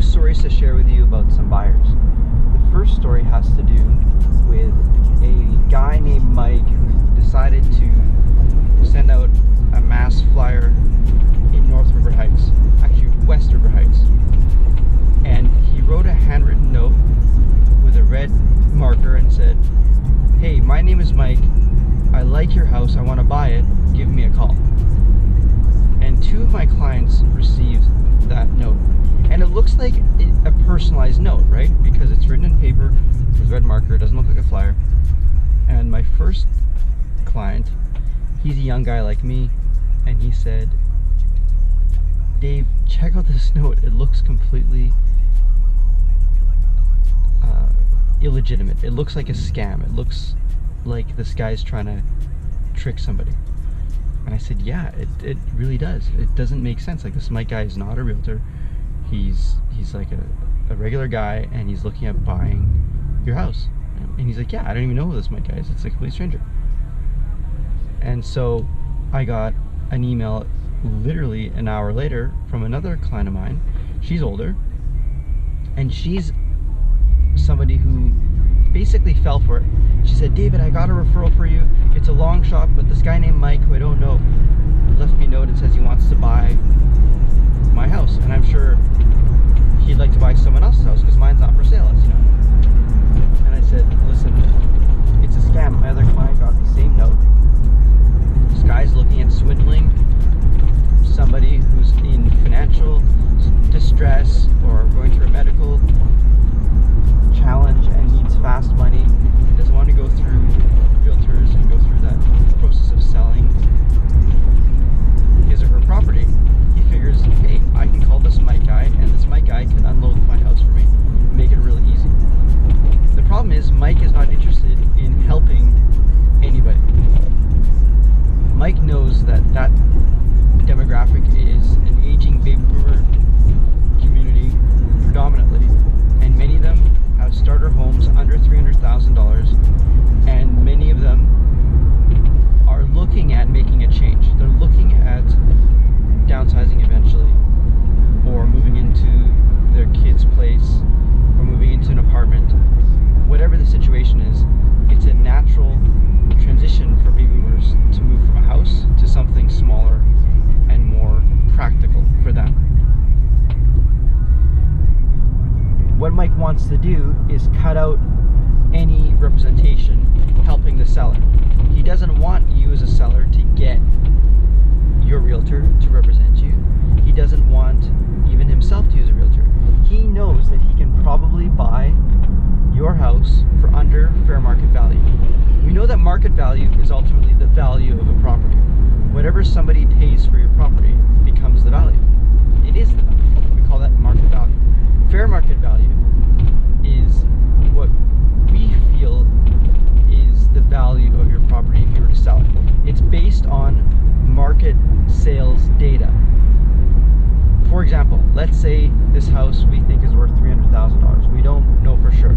two stories to share with you about some buyers. The first story has to do with a guy named Mike who decided to send out a mass flyer in North River Heights, actually West River Heights. And he wrote a handwritten note with a red marker and said, "Hey, my name is Mike. I like your house. I want to buy it. Give me a call." And two of my clients received that note. And it looks like a personalized note, right? Because it's written in paper with red marker. It doesn't look like a flyer. And my first client, he's a young guy like me, and he said, "Dave, check out this note. It looks completely illegitimate. It looks like a scam. It looks like this guy's trying to trick somebody." And I said, "Yeah, it really does. It doesn't make sense. Like, this Mike guy is not a realtor. He's like a regular guy, and he's looking at buying your house." And he's like, "Yeah, I don't even know who this Mike guy is. It's a complete stranger." And so I got an email literally an hour later from another client of mine. She's older, and she's somebody who basically fell for it. She said, "David, I got a referral for you. It's a long shot, but this guy named Mike, who I don't know, left me a note and says he wants to buy my house, and I'm sure he'd like to buy someone else's house because mine's not for sale, as you know." And I said, "Listen, it's a scam." My other client got the same note. This guy's looking at swindling somebody who's in financial distress or going through a medical challenge and needs fast money and doesn't want to go through realtors and go through that process of selling his or her property. He figures, hey, I can call this Mike guy, and this Mike guy can unload my house for me, make it really easy. The problem is Mike is not interested in helping anybody. Mike knows that that demographic is an aging baby boomer community predominantly, and many of them have starter homes under $300,000, and many of them are looking at making a change. They're looking at downsizing eventually, or moving into their kid's place, or moving into an apartment. Whatever the situation is, it's a natural transition for baby boomers to move from a house to something smaller and more practical for them. What Mike wants to do is cut out any representation helping the seller. He doesn't want you as a seller to get your realtor to represent you. He doesn't want even himself to use a realtor. He knows that he can probably buy your house for under fair market value. We know that market value is ultimately the value of a property. Whatever somebody pays for your property becomes the value. It is the value. We call that market value. Fair market value is what we feel is the value of your property if you were to sell it. It's based on market sales data. For example, let's say this house we think is worth $300,000. We don't know for sure.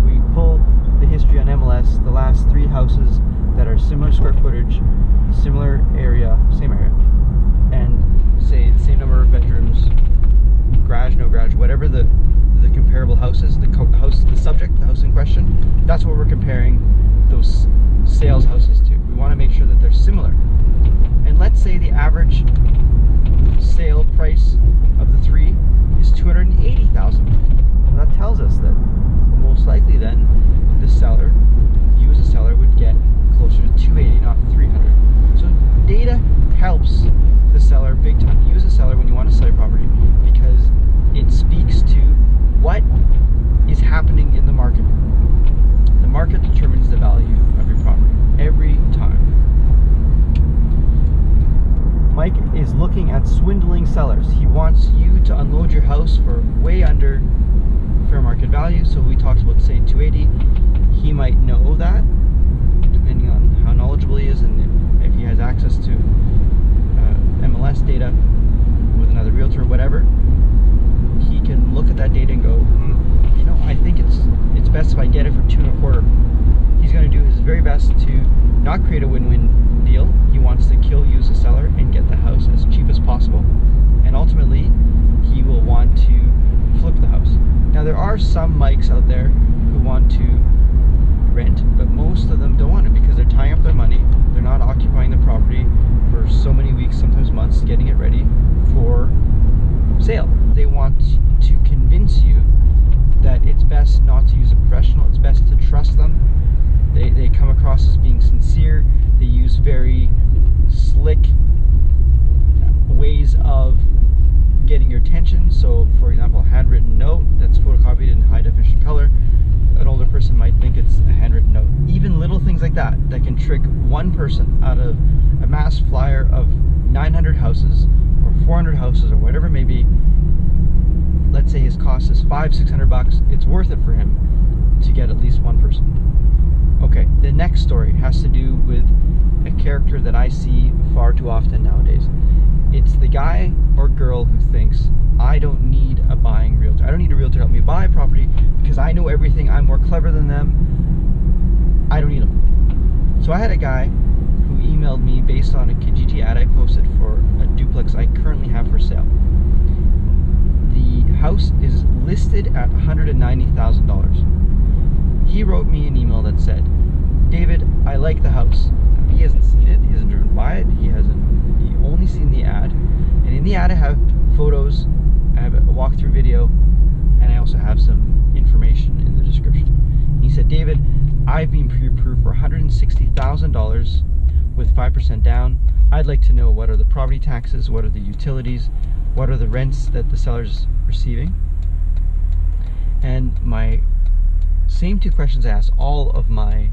We pull the history on MLS, the last 3 houses that are similar square footage, similar area, same area, and say the same number of bedrooms, garage, no garage, whatever the comparable houses, the subject, the house in question, that's what we're comparing those sales houses to. We want to make sure that they're similar. And let's say the average sale price of the 3 is $280,000. Well, that tells us that most likely then the seller, you as a seller, would get closer to $280, not $300. So data helps the seller big time. You as a seller, when you want to sell your property, because it speaks to what is happening in the market. The market determines the value of your property every time. Mike is looking at swindling sellers. He wants you to unload your house for way under fair market value. So we talked about, say, $280. He might know that, depending on how knowledgeable he is and if he has access to MLS data with another realtor or whatever. He can look at that data and go, you know, I think it's best if I get it for $2.25. He's going to do his very best to not create a win-win deal. He wants to kill you as a seller and get the house as cheap as possible. And ultimately, he will want to flip sale. They want to convince you that it's best not to use a professional, it's best to trust them. They come across as being sincere. They use very slick ways of getting your attention. So, for example, a handwritten note that's photocopied in high definition color. An older person might think it's a handwritten note. Even little things like that can trick one person out of a mass flyer of 900 houses or 400 houses or whatever it may be. Let's say his cost is $500-600. It's worth it for him to get at least one person. Okay, the next story has to do with a character that I see far too often nowadays. It's the guy or girl who thinks, I don't need a buying realtor. I don't need a realtor to help me buy a property because I know everything. I'm more clever than them. I don't need them. So I had a guy who emailed me based on a Kijiji ad I posted for a duplex I currently have for sale. The house is listed at $190,000. He wrote me an email that said, David, I like the house. He hasn't seen it, he hasn't driven by it, he only seen the ad. And in the ad I have photos, I have a walkthrough video, and I also have some information in the description. And he said, David, I've been pre-approved for $160,000 with 5% down. I'd like to know what are the property taxes, what are the utilities, what are the rents that the seller's receiving. And my same two questions I asked all of my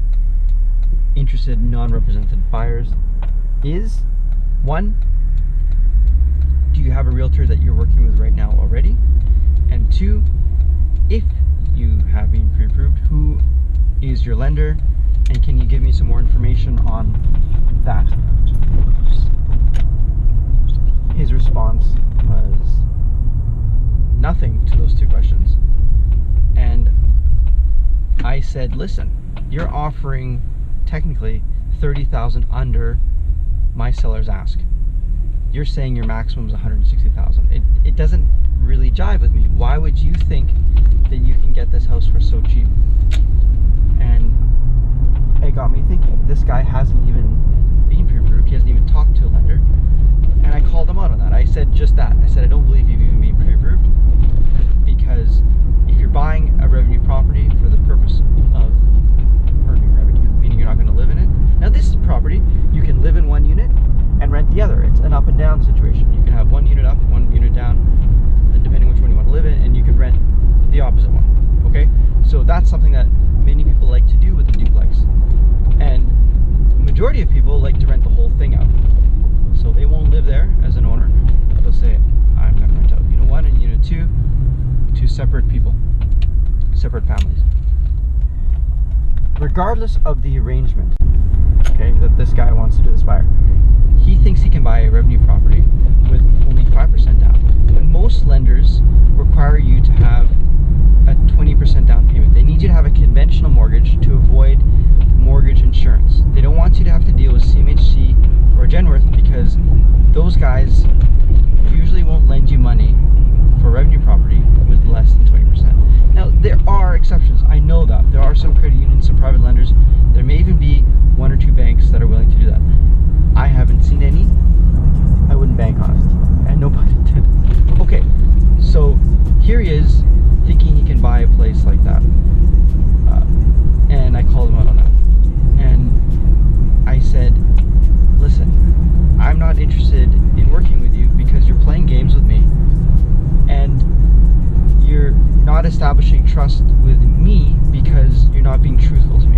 interested non-represented buyers is, one, do you have a realtor that you're working with right now already? And two, if you have been pre-approved, who is your lender? And can you give me some more information on that? His response was nothing to those two questions. And I said, listen, you're offering technically $30,000 under my seller's ask. You're saying your maximum is $160,000. It doesn't really jive with me. Why would you think that you can get this house for so cheap? And it got me thinking, this guy hasn't even been pre-approved. He hasn't even talked to a lender. And I called him out on that. I said just that. I said, I don't believe you've even been pre-approved, because if you're buying a revenue property for the purpose of earning revenue, meaning you're not going to live in it. Now this property, you can live in one unit and rent the other. It's an up and down situation. You can have one unit up, one unit down, depending which one you want to live in, and you can rent the opposite one. Okay? So that's something that many people like to do with a duplex. And the majority of people like to rent the whole thing out. So they won't live there as an owner. They'll say, I'm going to rent out unit 1 and unit 2 to separate people, separate families. Regardless of the arrangement, okay, that this guy wants to do, this buyer, he thinks he can buy a revenue property with only 5% down. But most lenders require you to have a 20% down payment. They need you to have a conventional mortgage to avoid mortgage insurance. They don't want you to have to deal with CMHC or Genworth, because those guys usually won't lend you money for revenue property with less than 20%. Now, there are exceptions. I know that. There are some credit unions, some private lenders. There may even be 1 or 2 banks that are willing to do that. I haven't seen any. I wouldn't bank on it. And no pun intended. Okay, so here he is thinking he can buy a place like that. And I called him out on that. And I said, listen, I'm not interested in working with you because you're playing games with me and you're not establishing trust with me because you're not being truthful to me.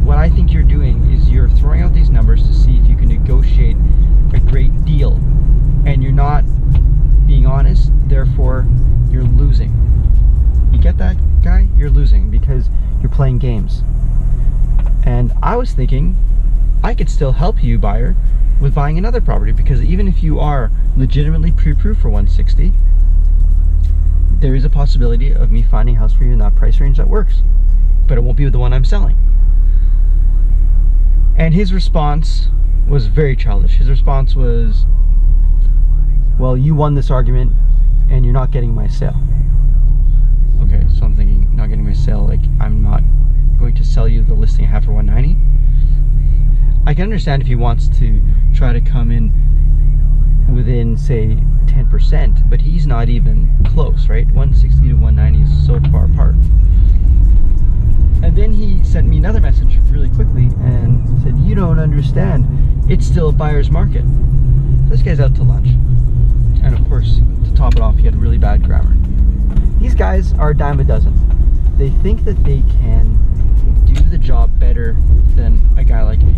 What I think you're doing is you're throwing out these numbers to see if you can negotiate a great deal, and you're not being honest, therefore you're losing. You get that, guy? You're losing because you're playing games. And I was thinking I could still help you, buyer, with buying another property, because even if you are legitimately pre-approved for 160, there is a possibility of me finding a house for you in that price range that works, but it won't be the one I'm selling. And his response was very childish. His response was, well, you won this argument and you're not getting my sale. Okay, so I'm thinking, not getting my sale, like I'm not going to sell you the listing I have for 190. I can understand if he wants to try to come in within, say, 10%, but he's not even close, right? 160 to 190 is so far apart. And then he sent me another message really quickly and said, you don't understand, it's still a buyer's market. This guy's out to lunch. And of course, to top it off, he had really bad grammar. These guys are a dime a dozen. They think that they can do the job better than a guy like me.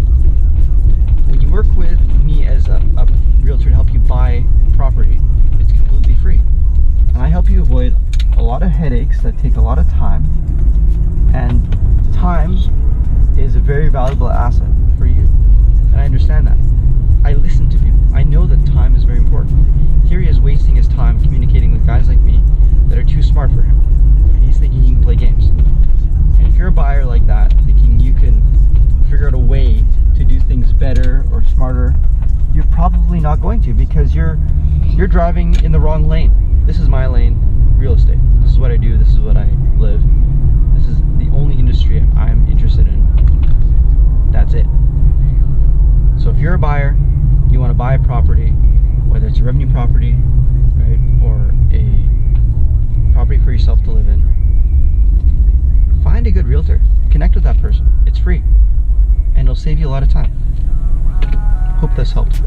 When you work with me as a realtor to help you buy property, it's completely free. And I help you avoid a lot of headaches that take a lot of time. And time is a very valuable asset for you. And I understand that. I listen to people. I know that time is very important. Here he is wasting his time communicating with guys like me that are too smart for him. And he's thinking he can play games. And if you're a buyer like that, thinking you can figure out a way to do things better or smarter, you're probably not going to, because you're driving in the wrong lane. This is my lane, real estate. This is what I do, this is what I live. This is the only industry I'm interested in. That's it. So if you're a buyer, you want to buy a property, whether it's a revenue property, right, or a property for yourself to live in, find a good realtor. Connect with that person. It's free. And it'll save you a lot of time. Hope this helped.